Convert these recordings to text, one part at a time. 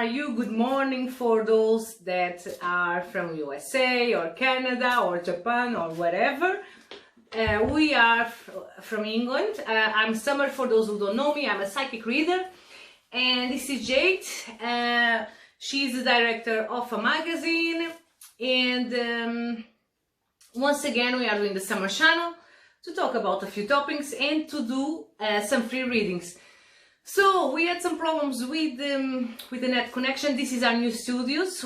are you? Good morning for those that are from USA or Canada or Japan or whatever. We are from England. I'm Summer for those who don't know me. I'm a psychic reader. And this is Jade. She's the director of a magazine. And once again, we are doing the summer channel to talk about a few topics and to do some free readings. So we had some problems with the net connection. This is our new studios.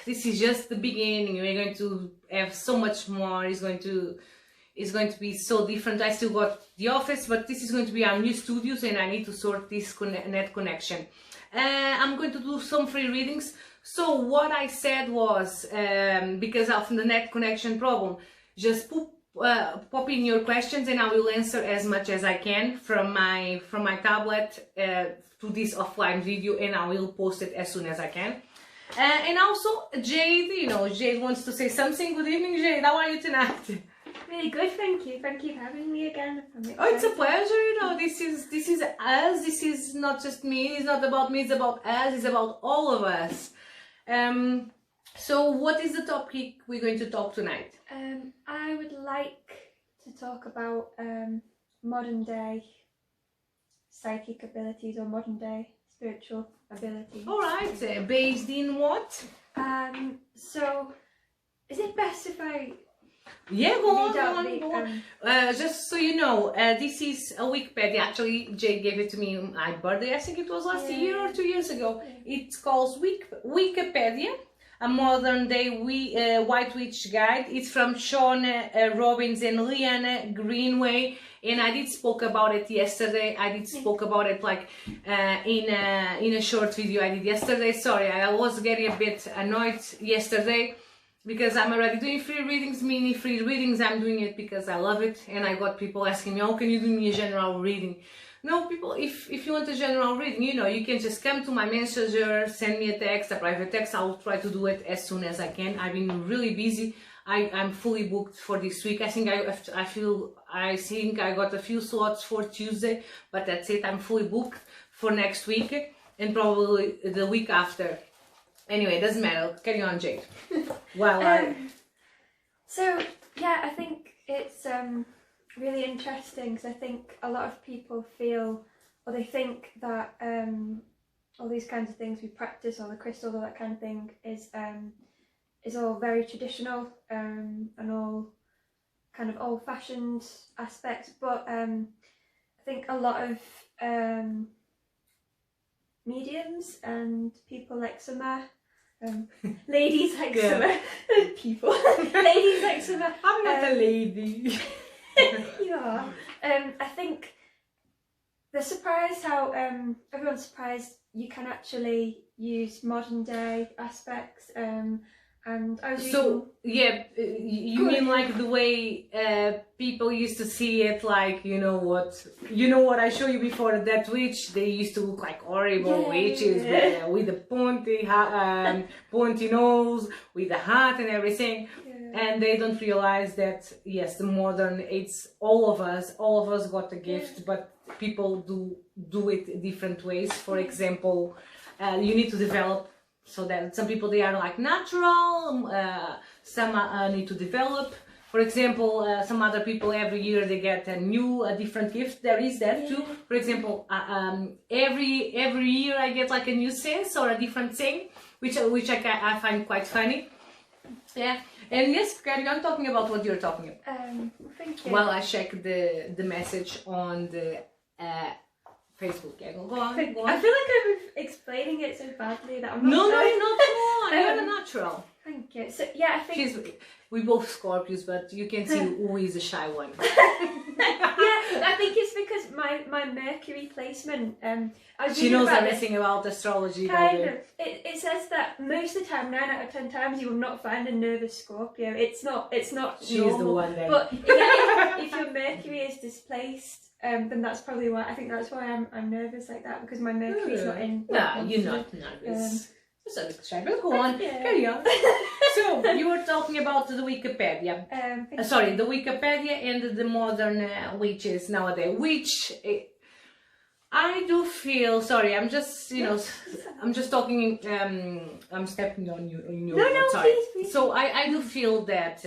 This is just the beginning. We're going to have so much more. It's going to be so different. I still got the office, but this is going to be our new studios, and I need to sort this net connection. I'm going to do some free readings. So what I said was, because of the net connection problem, just pop in your questions and I will answer as much as I can from my tablet to this offline video, and I will post it as soon as I can. And also Jade, Jade wants to say something. Good evening, Jade. How are you tonight? Really good, thank you. Thank you for having me again. Oh, it's a pleasure. This is us. This is not just me. It's not about me. It's about us. It's about all of us. So what is the topic we're going to talk tonight? I would like to talk about modern day psychic abilities or modern day spiritual abilities. All right, based in what? So is it best if I... Yeah, go on. Just so you know, this is a Wikipedia. Actually, Jade gave it to me on my birthday. I think it was last year or 2 years ago. Yeah. It's called Wikipedia, a modern day White Witch guide. It's from Sean Robbins and Leanna Greenway, and I did spoke about it yesterday. I did spoke about it like in a short video I did yesterday. Sorry, I was getting a bit annoyed yesterday, because I'm already doing free readings, mini free readings. I'm doing it because I love it, and I got people asking me, "Oh, can you do me a general reading?" No, people, if you want a general reading, you can just come to my messenger, send me a text, a private text. I'll try to do it as soon as I can. I've been really busy. I'm fully booked for this week. I think I got a few slots for Tuesday, but that's it. I'm fully booked for next week and probably the week after. Anyway, it doesn't matter. Carry on, Jade. So yeah, I think it's really interesting, because I think a lot of people feel, or they think that all these kinds of things we practice, or the crystals, all that kind of thing, is all very traditional and all kind of old-fashioned aspects. But I think a lot of mediums and people like Summer, ladies like Summer, people, ladies like Summer. I'm not a lady. You are. I think they're surprised how everyone's surprised you can actually use modern day aspects. And I was you mean like the way people used to see it, like what I showed you before, that witch, they used to look like horrible witches with the pointy nose, with the hat and everything. And they don't realize that, yes, the modern, it's all of us got a gift, but people do it different ways. For example, you need to develop, so that some people, they are like natural, some need to develop. For example, some other people, every year they get a different gift. There is that too. For example, every year I get like a new sense or a different thing, which I find quite funny. Yeah. And yes, carry on talking about what you're talking about. Thank you. While I check the message on the Facebook. Yeah, go on. I feel like I'm explaining it so badly that I'm not. No, you're not. Come on, you're a natural. Thank you. So yeah, I think we both Scorpios, but you can see who is the shy one. Yeah, I think it's because my Mercury placement. She knows everything about astrology. Kind of. It says that most of the time, 9 out of 10 times, you will not find a nervous Scorpio. It's not. She's normal. The one then. But yeah, if your Mercury is displaced, then that's probably why. I think that's why I'm nervous like that, because my Mercury's not in. No, you're not nervous. Go on, carry on. So you were talking about the Wikipedia. The Wikipedia and the modern witches nowadays. Which I do feel sorry. I'm just I'm just talking. I'm stepping on you. In your No, sorry. please. So I do feel that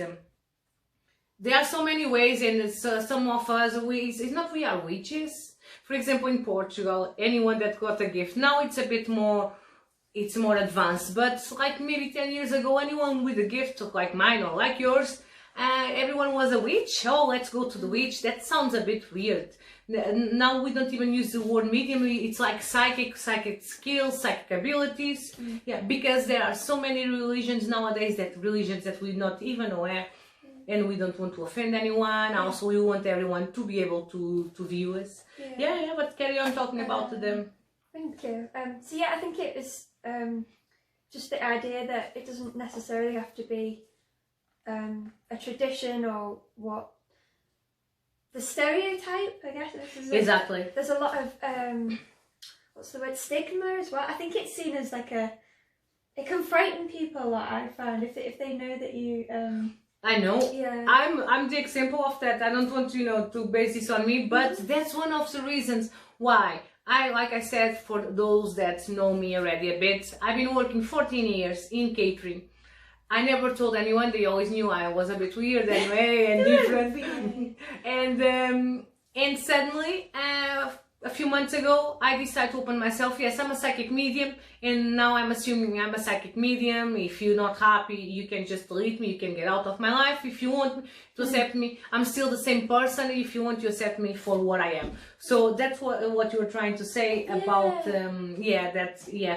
there are so many ways, and some of us it's not we are witches. For example, in Portugal, anyone that got a gift now it's a bit more. It's more advanced, but like maybe 10 years ago, anyone with a gift like mine or like yours, everyone was a witch. Oh, let's go to the witch. That sounds a bit weird. Now we don't even use the word medium. It's like psychic skills, psychic abilities. Yeah, because there are so many religions nowadays, religions that we're not even aware, and we don't want to offend anyone. Also, we want everyone to be able to view us. Yeah. But carry on talking about them. Thank you. So yeah, I think it is just the idea that it doesn't necessarily have to be a tradition or what the stereotype, I guess. Exactly. There's a lot of what's the word, stigma as well. I think it's seen as like it can frighten people a lot, I find, if they know that you I know. Yeah. I'm the example of that. I don't want to base this on me, but that's one of the reasons why like I said, for those that know me already a bit, I've been working 14 years in catering. I never told anyone. They always knew I was a bit weird anyway and different. And suddenly, a few months ago, I decided to open myself. Yes, I'm a psychic medium, and now I'm assuming I'm a psychic medium. If you're not happy, you can just delete me. You can get out of my life. If you want to accept me, I'm still the same person. If you want to accept me for what I am. So that's what you were trying to say about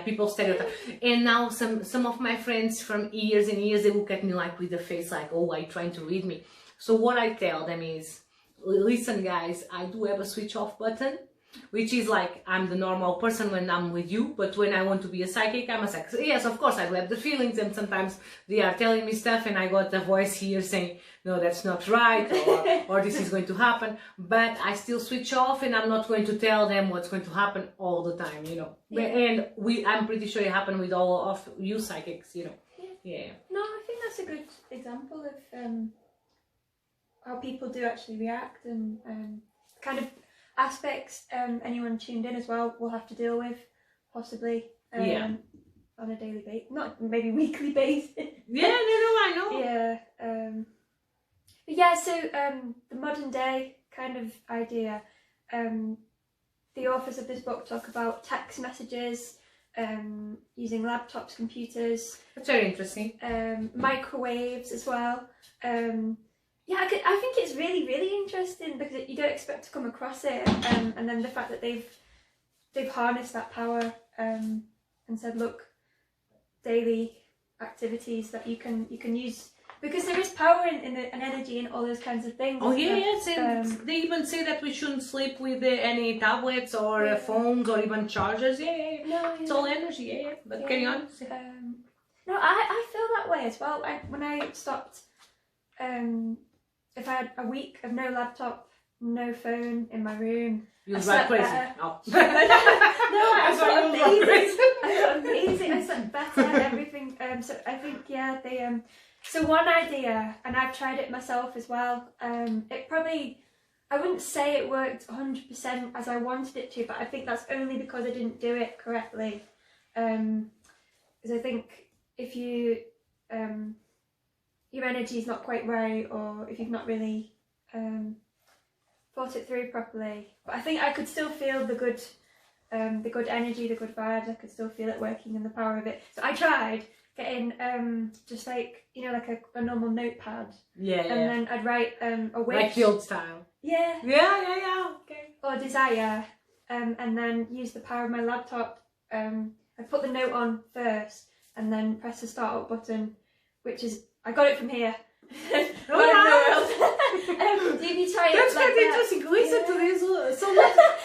people stereotype. And now some of my friends from years and years, they look at me like with the face like, oh, are you trying to read me? So what I tell them is, listen guys, I do have a switch off button, which is like I'm the normal person when I'm with you, but when I want to be a psychic, I'm a psychic. So yes, of course, I do have the feelings, and sometimes they are telling me stuff, and I got a voice here saying, no, that's not right, or this is going to happen, but I still switch off, and I'm not going to tell them what's going to happen all the time, Yeah. And I'm pretty sure it happened with all of you psychics, Yeah. No, I think that's a good example of how people do actually react, and kind of aspects anyone tuned in as well will have to deal with, possibly on a daily basis, not maybe weekly basis. I know. Yeah. But yeah, so the modern day kind of idea, the authors of this book talk about text messages, using laptops, computers. That's very interesting. Microwaves as well. I think it's really, really interesting because you don't expect to come across it, and then the fact that they've harnessed that power and said, look, daily activities that you can use, because there is power in an energy in all those kinds of things. Oh yes, and they even say that we shouldn't sleep with any tablets or phones or even chargers. It's all energy. But carry on. No, I feel that way as well. When I stopped. If I had a week of no laptop, no phone in my room, you was like crazy. No, I got amazing. I slept better. Everything. So I think they. So one idea, and I've tried it myself as well. It probably, I wouldn't say it worked 100% as I wanted it to, but I think that's only because I didn't do it correctly. Because I think if you your energy is not quite right, or if you've not really thought it through properly. But I think I could still feel the good energy, the good vibes. I could still feel it working and the power of it. So I tried getting just like like a normal notepad. And then I'd write a wish. Like the old style. Yeah. Okay. Or desire, and then use the power of my laptop. I'd put the note on first, and then press the start up button, which is. I got it from here. If you try That's like quite interesting. Listen to this. So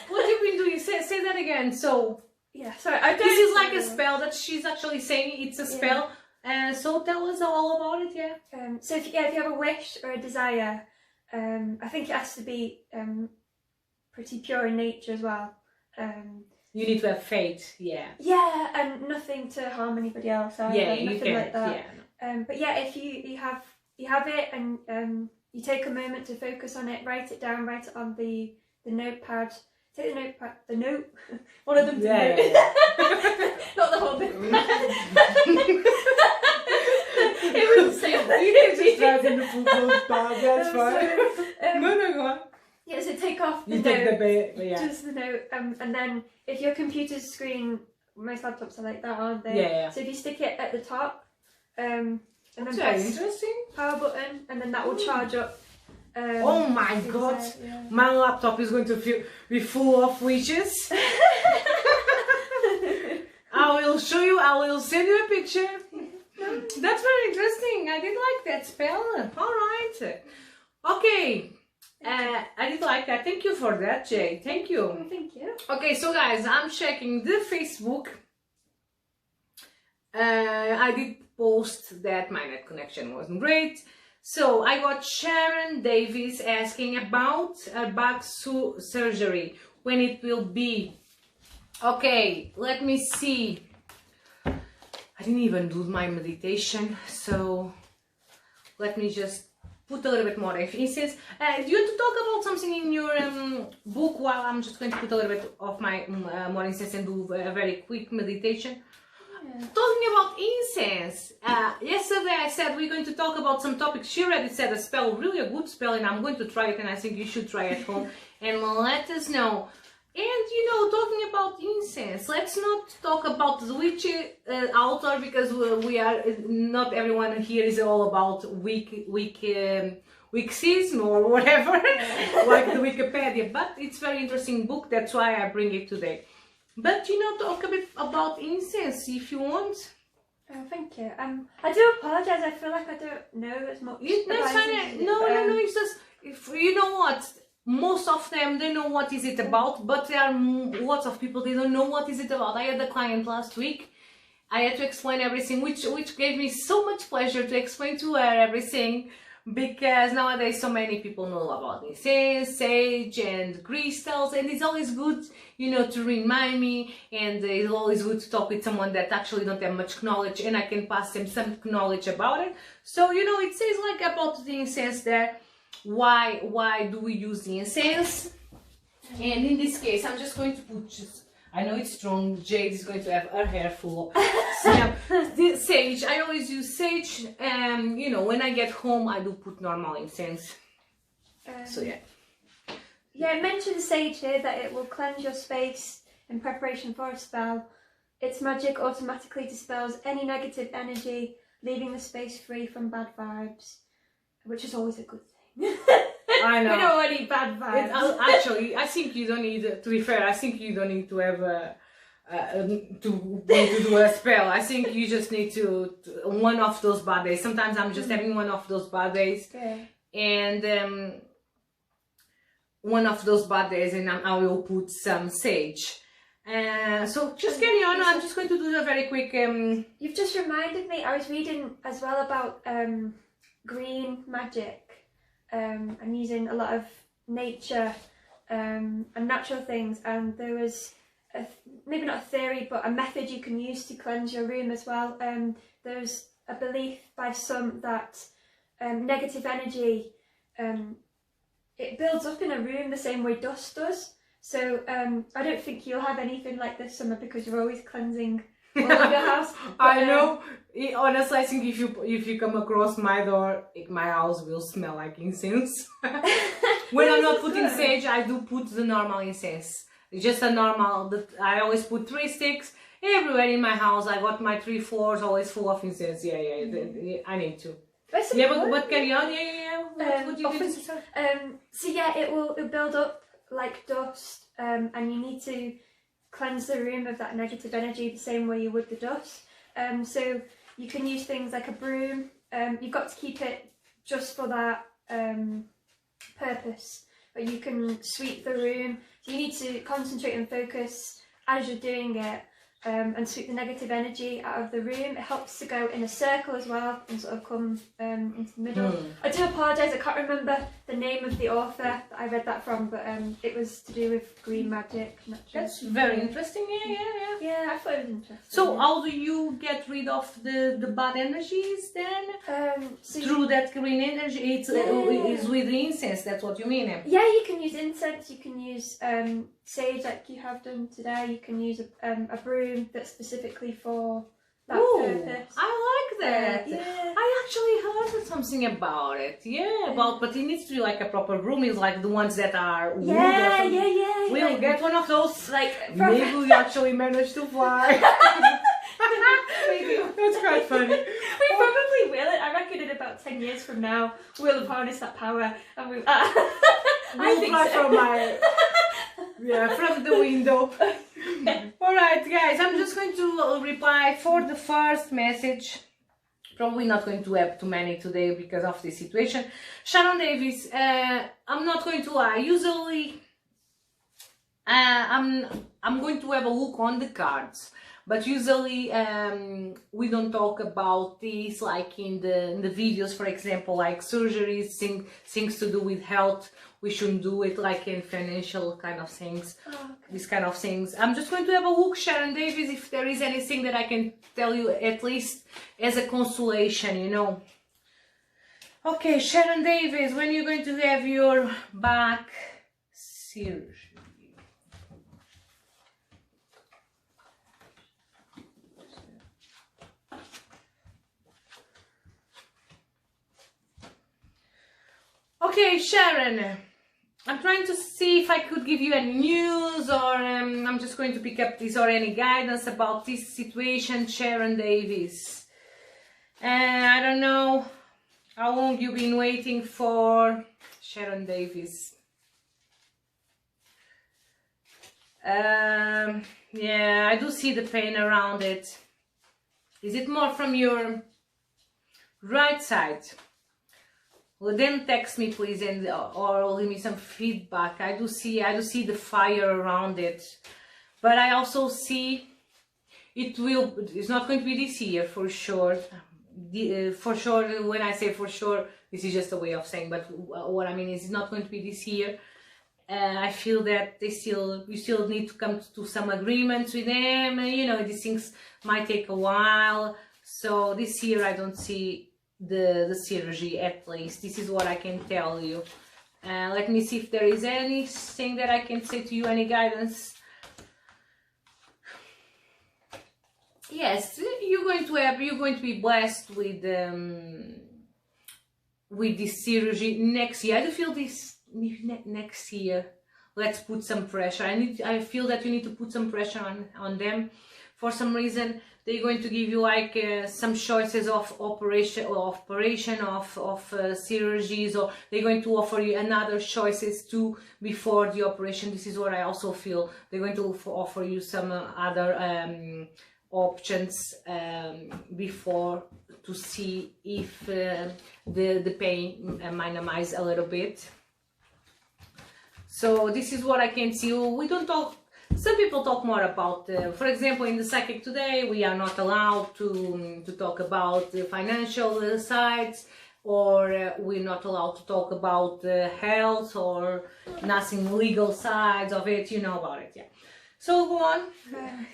what you've been doing? Say that again. So sorry. This is like a spell that she's actually saying. It's a spell. So tell us all about it. So if you have a wish or a desire, I think it has to be pretty pure in nature as well. You need to have faith. Yeah, and nothing to harm anybody else. You can. Like that. But if you have it, and you take a moment to focus on it, write it down, write it on the notepad, take the notepad, the note, one of them. Yeah. Not the whole thing. It was the same. You can just write in the football bar, that's fine. No, go on. Yeah, so take off the You note, take the bit, yeah. just the note, and then if your computer's screen, most laptops are like that, aren't they? Yeah. So if you stick it at the top, and then That's very press interesting. power button, and then that will charge up. Oh my god, yeah. my laptop is going to be full of witches. I will show you, I will send you a picture. That's very interesting. I did like that spell. Alright. Okay. I did like that. Thank you for that, Jade. Thank you. Oh, thank you. Okay, so guys, I'm checking the Facebook. I did post that my net connection wasn't great. So I got Sharon Davis asking about her back surgery, when it will be. Okay, let me see. I didn't even do my meditation, so let me just put a little bit more incense. Do you want to talk about something in your book while I'm just going to put a little bit of my more incense and do a very quick meditation? Yeah. Talking about incense, yesterday I said we're going to talk about some topics. She already said a spell, really a good spell, and I'm going to try it, and I think you should try it at home and let us know. And you know, talking about incense, let's not talk about the witch altar, because we are not everyone here is all about Wixism or whatever, like the Wikipedia. But it's a very interesting book. That's why I bring it today. But you know, talk a bit about incense if you want. Oh, thank you. I do apologise. I feel like I don't know as much. That's fine. No, it's just, if you know what. Most of them, they know what is it about, but there are lots of people, they don't know what is it about. I had a client last week. I had to explain everything, which gave me so much pleasure to explain to her everything, because nowadays so many people know about incense, sage and crystals, and it's always good, you know, to remind me, and it's always good to talk with someone that actually don't have much knowledge, and I can pass them some knowledge about it. So, you know, it says like about the incense there. Why do we use the incense? And in this case, I'm just going to put I know it's strong. Jade is going to have her hair full. So, the sage, I always use sage. You know, when I get home, I do put normal incense. So yeah. Yeah, it mentions sage here that it will cleanse your space in preparation for a spell. Its magic automatically dispels any negative energy, leaving the space free from bad vibes, which is always a good thing. I know. We don't want any bad vibes. Actually, I think you don't need, to be fair, I think you don't need to have to do a spell. I think you just need to one of those bad days. Sometimes I'm just having one of those bad days. Yeah. And one of those bad days, and I will put some sage. So just carry on. I'm just going to do a very quick. You've just reminded me. I was reading as well about green magic. I'm using a lot of nature and natural things, and there was maybe not a theory, but a method you can use to cleanse your room as well. There's a belief by some that negative energy it builds up in a room the same way dust does. So I don't think you'll have anything like this summer because you're always cleansing all of your house. But, I know. Honestly, I think if you come across my door, my house will smell like incense. When I'm not putting sage, I do put the normal incense. It's just a normal. I always put 3 sticks everywhere in my house. I got my 3 floors always full of incense. Yeah. I need to. Yeah, but carry on. Yeah. What you do? So yeah, it will build up like dust, and you need to cleanse the room of that negative energy the same way you would the dust. So you can use things like a broom. You've got to keep it just for that purpose, but you can sweep the room. So you need to concentrate and focus as you're doing it, and sweep the negative energy out of the room. It helps to go in a circle as well and sort of come into the middle. I do apologise, I can't remember the name of the author that I read that from, but it was to do with green magic. That's very interesting. Yeah, I thought it was interesting. So how do you get rid of the bad energies then? So through that green energy, it's with the incense, that's what you mean? Yeah, you can use incense, you can use sage like you have done today, you can use a broom that's specifically for that purpose. I like that. Yeah. I actually heard something about it. But it needs to be like a proper broom, it's like the ones that are wood or something. We'll like, get one of those, like maybe we actually manage to fly. Maybe. That's quite funny. We probably will. I reckon in about 10 years from now, we'll have harnessed that power and we'll fly from the window. Alright guys, I'm just going to reply for the first message. Probably not going to have too many today because of this situation. Sharon Davis, I'm not going to lie. Usually, I'm going to have a look on the cards. But usually we don't talk about this like in the videos, for example, like surgeries, things to do with health. We shouldn't do it like in financial kind of things, these kind of things. I'm just going to have a look, Sharon Davis, if there is anything that I can tell you at least as a consolation, you know. Okay, Sharon Davis, when you're going to have your back surgery? Okay, Sharon, I'm trying to see if I could give you any news or I'm just going to pick up this or any guidance about this situation, Sharon Davis. I don't know how long you've been waiting for, Sharon Davis. Yeah, I do see the pain around it. Is it more from your right side? Well, then text me please and or leave me some feedback. I do see the fire around it, but I also see it's not going to be this year for sure. For sure, when I say for sure, this is just a way of saying, but what I mean is it's not going to be this year. I feel that you still need to come to some agreements with them. You know, these things might take a while. So this year I don't see the surgery, at least. This is what I can tell you. Let me see if there is anything that I can say to you, any guidance. Yes, you're going to be blessed with this surgery next year. I do feel this next year. Let's put some pressure. I feel that you need to put some pressure on them. For some reason, they're going to give you like some choices of operation of surgeries, or they're going to offer you another choices too before the operation. This is what I also feel. They're going to offer you some other options before, to see if the pain minimize a little bit. So this is what I can see. We don't talk. Some people talk more about, for example, in the psychic today, we are not allowed to talk about the financial sides, or we're not allowed to talk about health or nothing legal sides of it. You know about it, yeah. So go on.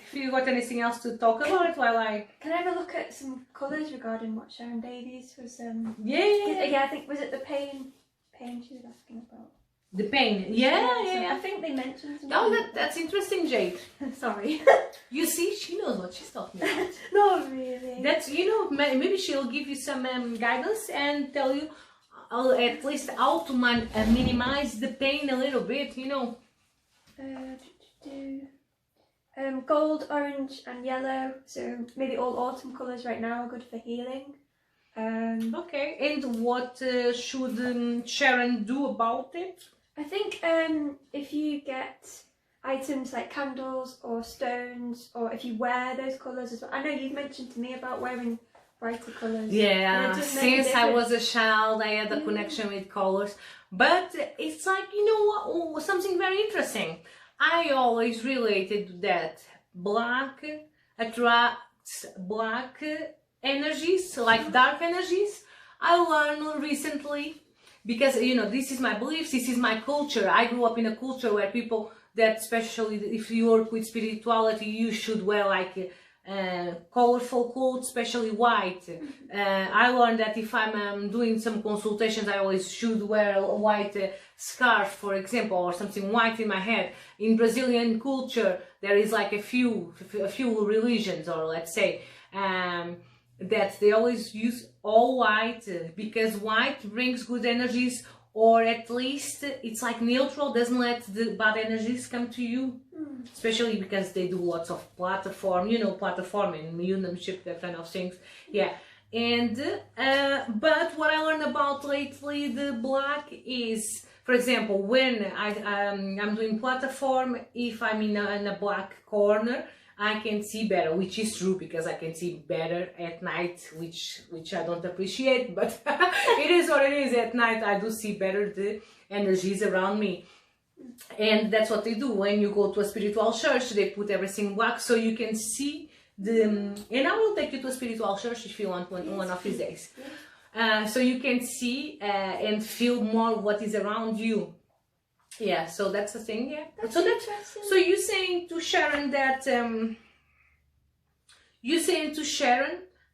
If you got anything else to talk about it while I... Can I have a look at some colours regarding what Sharon Davies was... Yeah, I think, was it the pain she was asking about? The pain, yeah. I think they mentioned something. Oh, that's interesting, Jade. Sorry. You see, she knows what she's talking about. Not really. That's, you know, maybe she'll give you some guidance and tell you at least how to minimize the pain a little bit, you know. Gold, orange and yellow, so maybe all autumn colours right now are good for healing. Okay, and what should Sharon do about it? I think if you get items like candles or stones, or if you wear those colours as well. I know you've mentioned to me about wearing brighter colours. Yeah, since I was a child I had a connection with colours, but it's like, you know what, something very interesting. I always related that black attracts black energies, like dark energies. I learned recently, because you know, this is my beliefs, this is my culture. I grew up in a culture where people that, especially if you work with spirituality, you should wear like colorful clothes, especially white. I learned that if I'm doing some consultations, I always should wear a white scarf, for example, or something white in my head. In Brazilian culture, there is like a few religions, or let's say, that they always use all white, because white brings good energies, or at least it's like neutral, doesn't let the bad energies come to you. Especially because they do lots of platform, you know, platform and mediumship, that kind of things. Yeah. And but what I learned about lately the black is, for example, when I'm doing platform, if I'm in a black corner, I can see better, which is true, because I can see better at night, which I don't appreciate, but it is what it is. At night I do see better the energies around me. And that's what they do when you go to a spiritual church. They put everything black so you can see the. And I will take you to a spiritual church if you want one of these days. So you can see and feel more what is around you. Yeah, so that's the thing. Yeah. That's so interesting. So you saying to Sharon that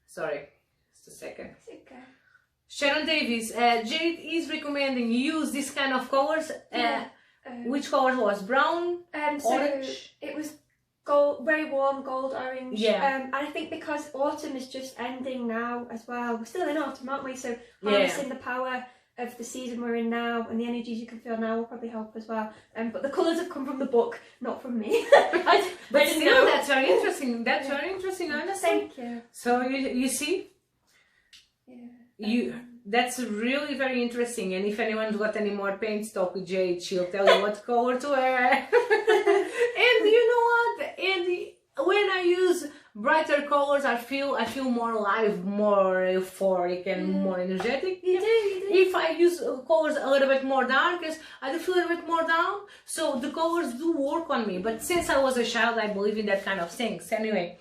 sorry, just a second. It's okay. Sharon Davis, Jade is recommending you use this kind of colors. Which color was brown, so orange? It was gold, very warm gold orange. Yeah. And I think because autumn is just ending now as well. We're still in autumn, aren't we? So harnessing the power of the season we're in now and the energies you can feel now will probably help as well. But the colours have come from the book, not from me. I didn't know. That's very interesting. That's very interesting, honestly. Thank you. So you see, that's really very interesting. And if anyone's got any more paints, talk with Jade. She'll tell you what color to wear. And you know what? And when I use brighter colors, I feel more alive, more euphoric, and more energetic. You do. If I use colors a little bit more dark, I do feel a little bit more down. So the colors do work on me. But since I was a child, I believe in that kind of things. Anyway,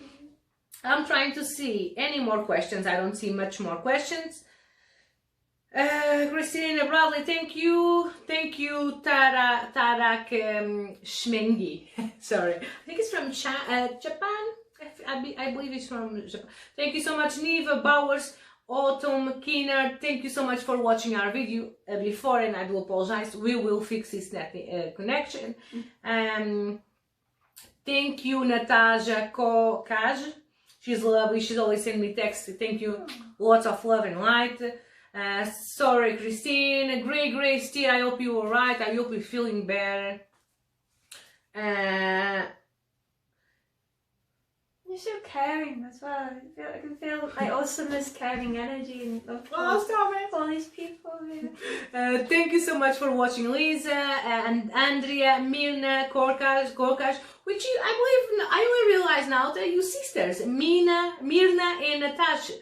I'm trying to see any more questions. I don't see much more questions. Christina Bradley, thank you, Tarak Shmengi. Sorry, I think it's from Japan. I believe it's from Japan. Thank you so much, Neva Bowers, Autumn Keener. Thank you so much for watching our video before, and I do apologize. We will fix this net connection. Thank you, Natasha Kaj. She's lovely. She's always sending me texts. Thank you. Lots of love and light. Sorry, Christine. Great, Steve. I hope you're alright. I hope you're feeling better. You're so caring as well. I can feel like all summer's caring energy and love. Oh, stop it! All these people. Thank you so much for watching, Lisa and Andrea, Mirna, Korkash, which I believe I only realize now that you sisters, Mirna and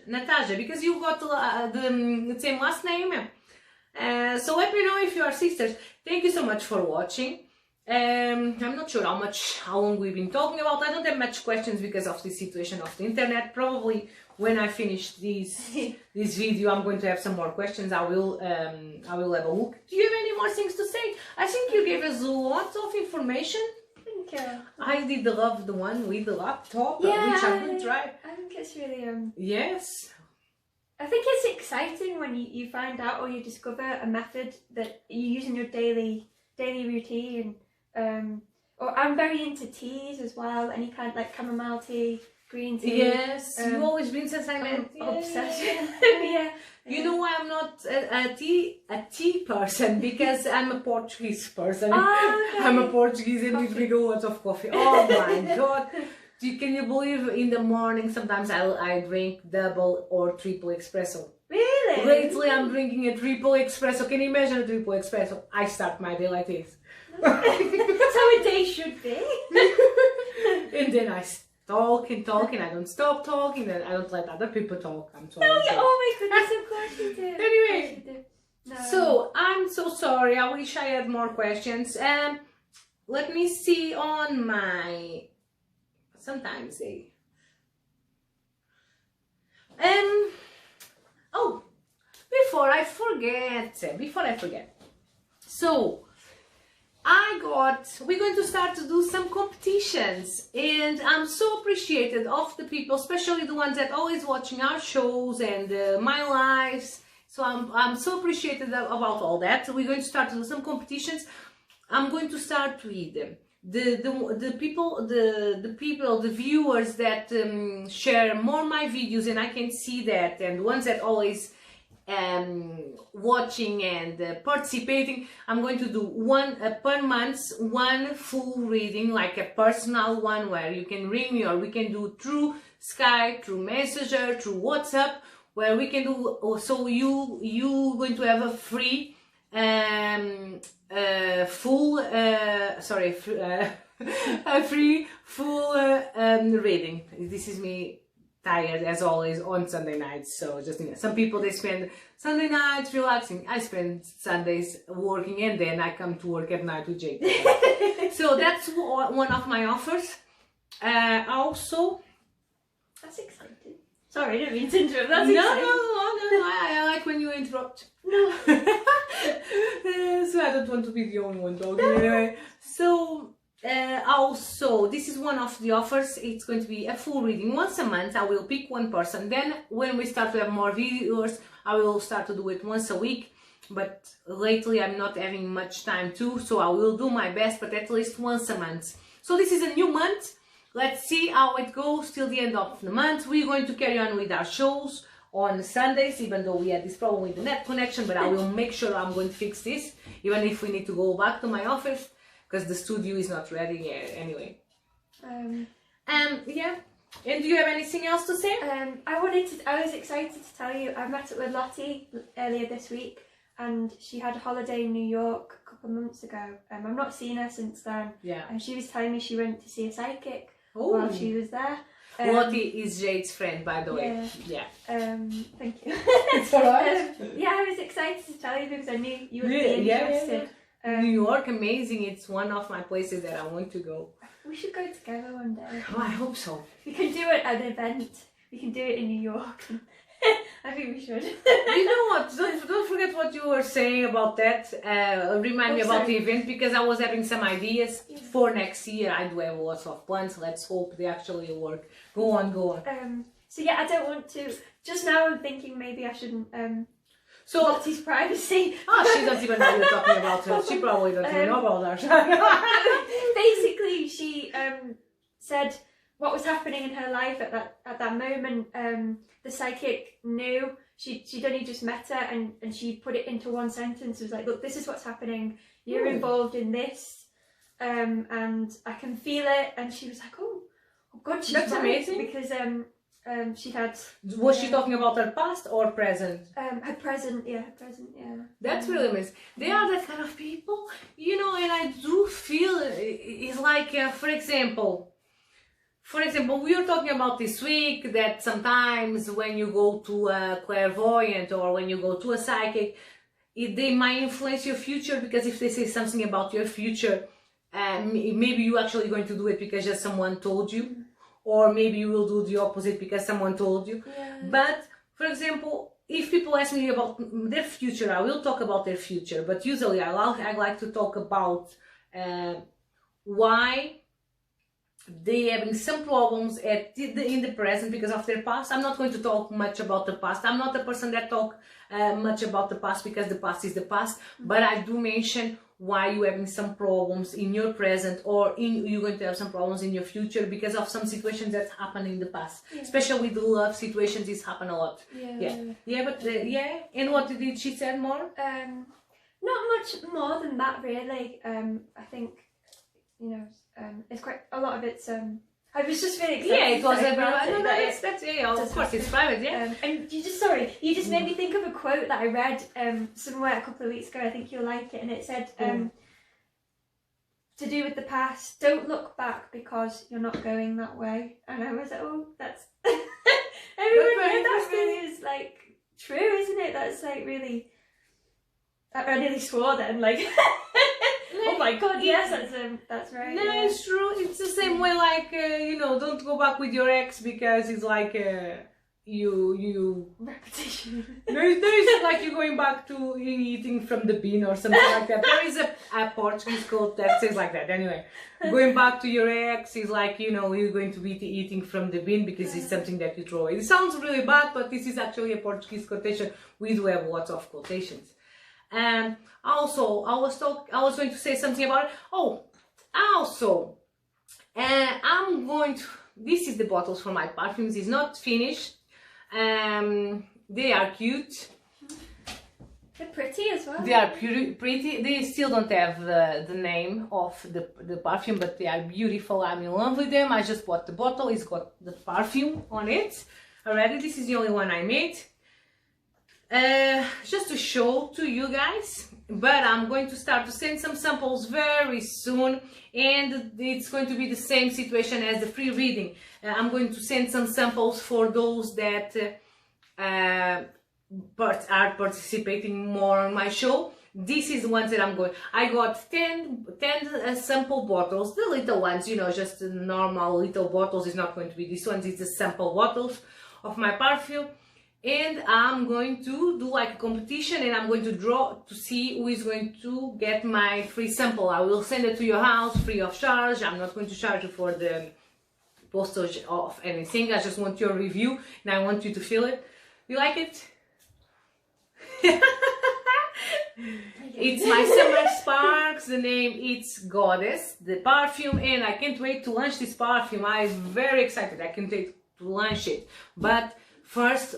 Natasha, because you got the same last name. So let me know if you are sisters. Thank you so much for watching. I'm not sure how long we've been talking about. I don't have much questions because of the situation of the internet. Probably when I finish this video, I'm going to have some more questions. I will have a look. Do you have any more things to say? I think you gave us lots of information. Thank you. I did love the one with the laptop, which I will try. I think it's really Yes. I think it's exciting when you find out or you discover a method that you use in your daily routine. Or I'm very into teas as well. Any kind of like chamomile tea, green tea. Yes, you've always been since I met. Obsessed. Yeah. You know why I'm not a tea person? Because I'm a Portuguese person. Oh, okay. I'm a Portuguese and we drink a lot of coffee. Oh my god. Can you believe in the morning sometimes I drink double or triple espresso? Really? Lately I'm drinking a triple espresso. Can you imagine a triple espresso? I start my day like this. That's how a day should be. And then I talk and I don't stop talking, and I don't let other people talk. I'm sorry. No, oh my goodness, of course you do. Anyway, no. So I'm so sorry. I wish I had more questions. Let me see on my. Sometimes Oh, before I forget. So we're going to start to do some competitions, and I'm so appreciated of the people, especially the ones that always watching our shows and my lives. So I'm so appreciated about all that. So we're going to start to do some competitions. I'm going to start with them. The people, the viewers that share more my videos, and I can see that, and the ones that always watching and participating, I'm going to do one per month, one full reading, like a personal one where you can ring me, or we can do through Skype, through Messenger, through WhatsApp, where we can do. So you going to have a free full a free full reading. This is me tired as always on Sunday nights, so just some people, they spend Sunday nights relaxing. I spend Sundays working, and then I come to work at night with Jade. So that's one of my offers. Also, that's exciting. Sorry, I didn't mean to interrupt. That's no, exciting. no, I like when you interrupt. No. So I don't want to be the only one talking anyway. So also, this is one of the offers. It's going to be a full reading once a month. I will pick one person. Then when we start to have more viewers, I will start to do it once a week. But lately I'm not having much time too, so I will do my best, but at least once a month. So this is a new month. Let's see how it goes till the end of the month. We're going to carry on with our shows on Sundays, even though we had this problem with the net connection, but I will make sure I'm going to fix this, even if we need to go back to my office, because the studio is not ready yet anyway. Yeah. And do you have anything else to say? I was excited to tell you, I met up with Lottie earlier this week, and she had a holiday in New York a couple of months ago. I've not seen her since then. Yeah. And she was telling me she went to see a psychic Ooh. while she was there. Lottie is Jade's friend, by the way. Yeah. Thank you. It's alright. Yeah, I was excited to tell you because I knew you would be Yeah, interested. New York, amazing. It's one of my places that I want to go. We should go together one day. Oh, I hope so. We can do it at an event. We can do it in New York. I think we should. You know what? Don't forget what you were saying about that. Remind me about the event, because I was having some ideas for next year. I do have lots of plans. Let's hope they actually work. Go on. So yeah, I don't want to. Just now I'm thinking maybe I shouldn't. So Lottie's privacy. she doesn't even know you're talking about her. She probably doesn't even know about her. Basically, she said what was happening in her life at that moment. The psychic knew. She'd only just met her, and she put it into one sentence. It was like, look, this is what's happening. You're involved in this, and I can feel it. And she was like, oh God, she's That's right. amazing. Because she had. Was she talking about her past or present? Her present, yeah. That's really amazing. They are that kind of people, you know, and I do feel it's like, for example, we were talking about this week that sometimes when you go to a clairvoyant or when you go to a psychic, they might influence your future, because if they say something about your future, maybe you're actually going to do it because just someone told you, or maybe you will do the opposite because someone told you. Yeah. But, for example, if people ask me about their future, I will talk about their future, but usually I like to talk about why they having some problems in the present because of their past. I'm not going to talk much about the past. I'm not the person that talk much about the past, because the past is the past, but I do mention why you're having some problems in your present, or you're going to have some problems in your future because of some situations that happened in the past. Especially with the love situations, this happen a lot. And what did she say more? Not much more than that, really. I think, you know, it's quite a lot of it's. I was just really excited. Yeah, it was everyone. No, Of course, it's private. Yeah. And you just made me think of a quote that I read somewhere a couple of weeks ago. I think you'll like it, and it said, to do with the past, don't look back because you're not going that way. And I was like, oh, that's that really is like true, isn't it? That's like really. I nearly swore then, like. Oh my God! Yes, that's right. No, it's true. It's the same way, like you know, don't go back with your ex because it's like you Repetition. there is like you going back to eating from the bin or something like that. There is a Portuguese quote that says like that. Anyway, going back to your ex is like, you know, you're going to be eating from the bin because it's something that you throw away. It sounds really bad, but this is actually a Portuguese quotation. We do have lots of quotations. And also, I was going to say something about it. Oh, also, I'm going to. This is the bottles for my perfumes. It's not finished. They are cute. They're pretty as well. They are pretty. They still don't have the name of the perfume, but they are beautiful. I'm in love with them. I just bought the bottle. It's got the perfume on it already. This is the only one I made. Just to show to you guys, but I'm going to start to send some samples very soon, and it's going to be the same situation as the free reading. I'm going to send some samples for those that are participating more on my show. This is the ones that I'm going. I got 10 sample bottles, the little ones, you know, just the normal little bottles. It's not going to be these ones, it's the sample bottles of my perfume. And I'm going to do like a competition, and I'm going to draw to see who is going to get my free sample. I will send it to your house free of charge. I'm not going to charge you for the postage of anything. I just want your review and I want you to feel it. You like it? It's my Summer Sparks. The name it's Goddess, the perfume, and I can't wait to launch this perfume. I'm very excited. I can't wait to launch it. But first,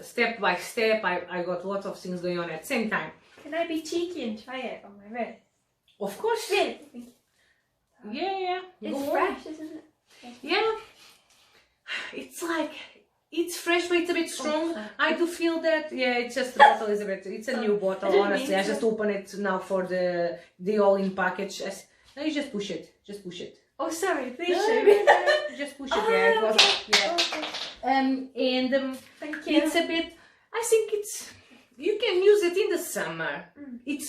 step by step, I got lots of things going on at the same time. Can I be cheeky and try it on my wrist? Of course. Really? Yeah. It's fresh, isn't it? Yeah. It's like, it's fresh, but it's a bit strong. I do feel that, yeah, it's just the bottle is a bit, it's a new bottle, honestly. I just open it now for the all-in package. No, you just push it. Oh, sorry, please show me. Just push it, yeah. It was, yeah. Okay. Thank you. It's a bit, I think you can use it in the summer. It's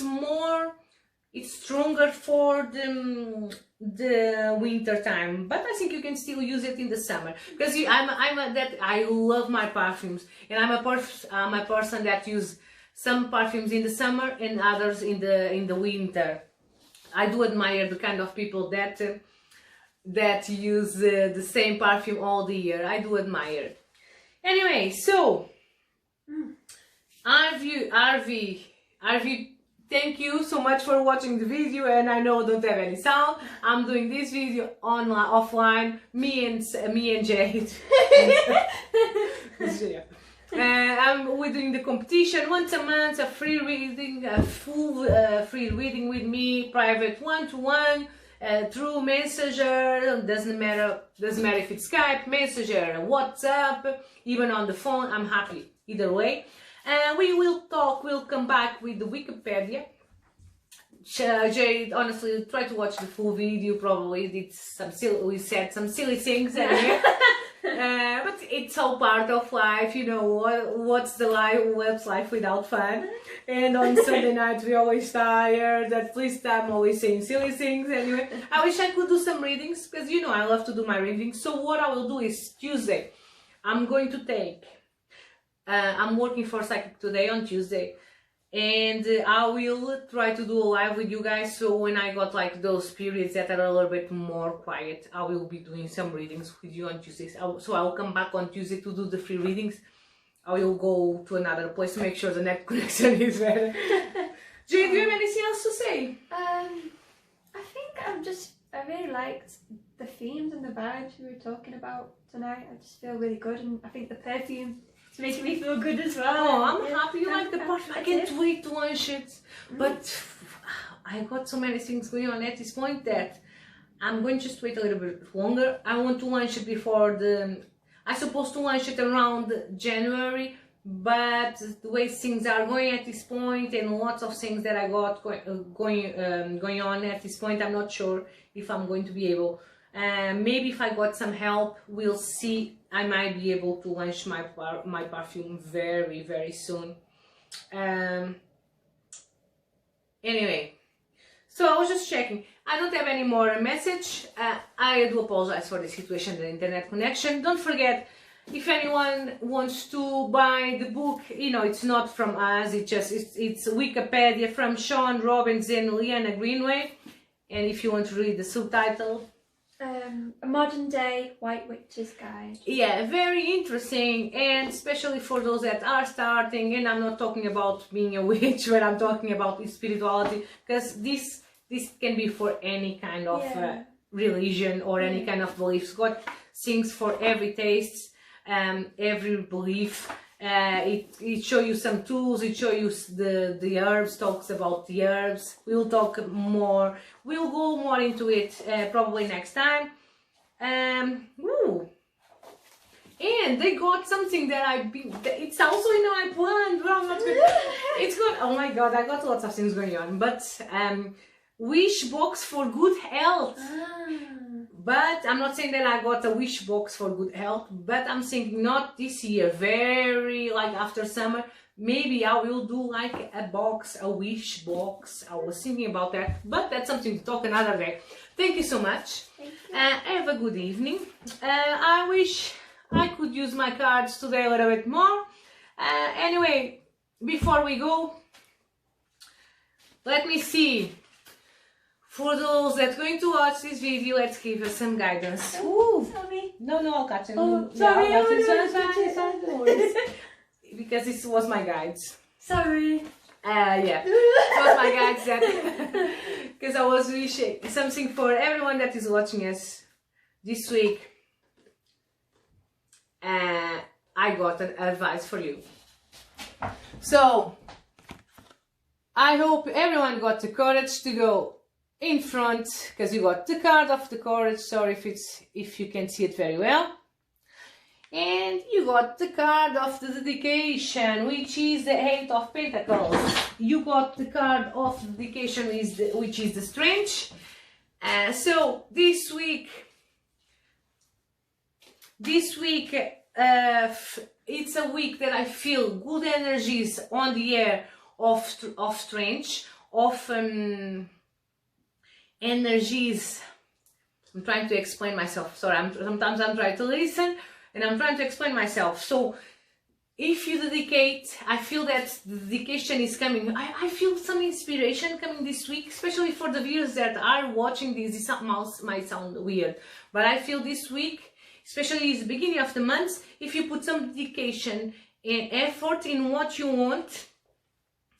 stronger for the winter time, but I think you can still use it in the summer, because I love my perfumes, and I'm a person that use some perfumes in the summer and others in the winter. I do admire the kind of people that use the same perfume all the year. I do admire. Anyway, so RV, thank you so much for watching the video, and I know I don't have any sound. I'm doing this video offline. Me and Jade. We're doing the competition once a month, a free reading, a full free reading with me, private one-to-one. Through Messenger, doesn't matter if it's Skype, Messenger, WhatsApp, even on the phone. I'm happy either way. We'll come back with the Wikipedia. Jade, honestly, try to watch the full video. Probably we said some silly things anyway. But it's all part of life, you know. What's life without fun? And on Sunday night we always tired. At least I'm always saying silly things anyway. I wish I could do some readings, because you know I love to do my readings. So what I will do is Tuesday, I'm going to take. I'm working for Psychic Today on Tuesday, and I will try to do a live with you guys. So when I got like those periods that are a little bit more quiet, I will be doing some readings with you on Tuesdays. So I will come back on Tuesday to do the free readings. I will go to another place to make sure the net connection is better. Jade, do you have anything else to say? I think I really liked the themes and the vibes we were talking about tonight. I just feel really good, and I think the perfume is making me feel good as well. Oh, I'm happy you like the perfume. I can't wait to launch it. But I got so many things going on at this point that I'm going to just wait a little bit longer. I want to launch it before I'm supposed to launch it around January, but the way things are going at this point, and lots of things that I got going on at this point, I'm not sure if I'm going to be able. Maybe if I got some help, we'll see. I might be able to launch my perfume very, very soon. Anyway, so I was just checking. I don't have any more message. I do apologize for the situation, the internet connection. Don't forget, if anyone wants to buy the book, you know, it's not from us, it's Wikipedia from Sean Robbins and Leanna Greenway. And if you want to read the subtitle, A Modern Day White Witch's Guide. yeah, very interesting, and especially for those that are starting. And I'm not talking about being a witch, but I'm talking about spirituality, because this can be for any kind of religion or any kind of beliefs. God sings for every taste, every belief. It show you some tools, it show you the herbs, talks about the herbs. We'll talk more, we'll go more into it probably next time. Woo. And they got something that it's also in my plan. Well, not good. It's good. Oh my god, I got lots of things going on, but wish box for good health. But I'm not saying that I got a wish box for good health, but I'm saying not this year, very like after summer. Maybe I will do like a wish box. I was thinking about that, but that's something to talk another day. Thank you so much. Thank you. Have a good evening. I wish I could use my cards today a little bit more. Anyway, before we go, let me see. For those that are going to watch this video, let's give us some guidance. Ooh, sorry. No, I'll catch it. Oh, sorry. No, no worries. Because this was my guides. Sorry. Yeah, it was my guides that because I was wishing something for everyone that is watching us this week. I got an advice for you. So I hope everyone got the courage to go in front, because you got the card of the courage. Sorry if you can see it very well. And you got the card of the dedication, which is the Eight of Pentacles. You got the card of the dedication, which is the Strength. So this week, it's a week that I feel good energies on the air of Strength, of energies. I'm trying to explain myself. Sorry, sometimes I'm trying to listen and I'm trying to explain myself. So if you dedicate, I feel that the dedication is coming. I feel some inspiration coming this week, especially for the viewers that are watching this. This might sound weird, but I feel this week, especially it's the beginning of the month, if you put some dedication and effort in what you want,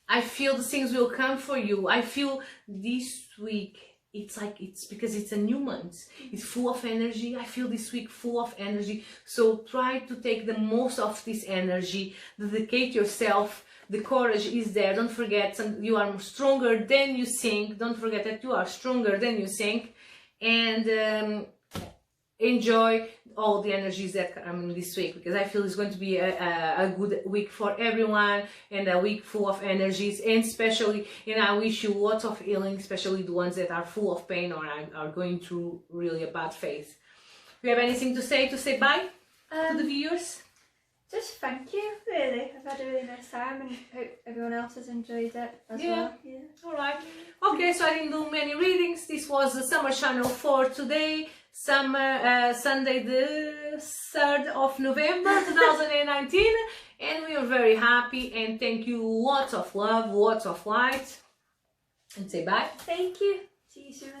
I feel the things will come for you. I feel this week, it's because it's a new month. It's full of energy. I feel this week full of energy. So try to take the most of this energy. Dedicate yourself. The courage is there. Don't forget, you are stronger than you think. Don't forget that you are stronger than you think. And enjoy all the energies that come this week, because I feel it's going to be a good week for everyone, and a week full of energies, and especially, and I wish you lots of healing, especially the ones that are full of pain or are going through really a bad phase. Do you have anything to say bye to the viewers? Just thank you, really. I've had a really nice time and hope everyone else has enjoyed it as well. Yeah. Alright. Okay, so I didn't do many readings. This was the summer channel for today. Sunday the 3rd of November 2019, and we are very happy, and thank you, lots of love, lots of light, and say bye. Thank you. See you soon.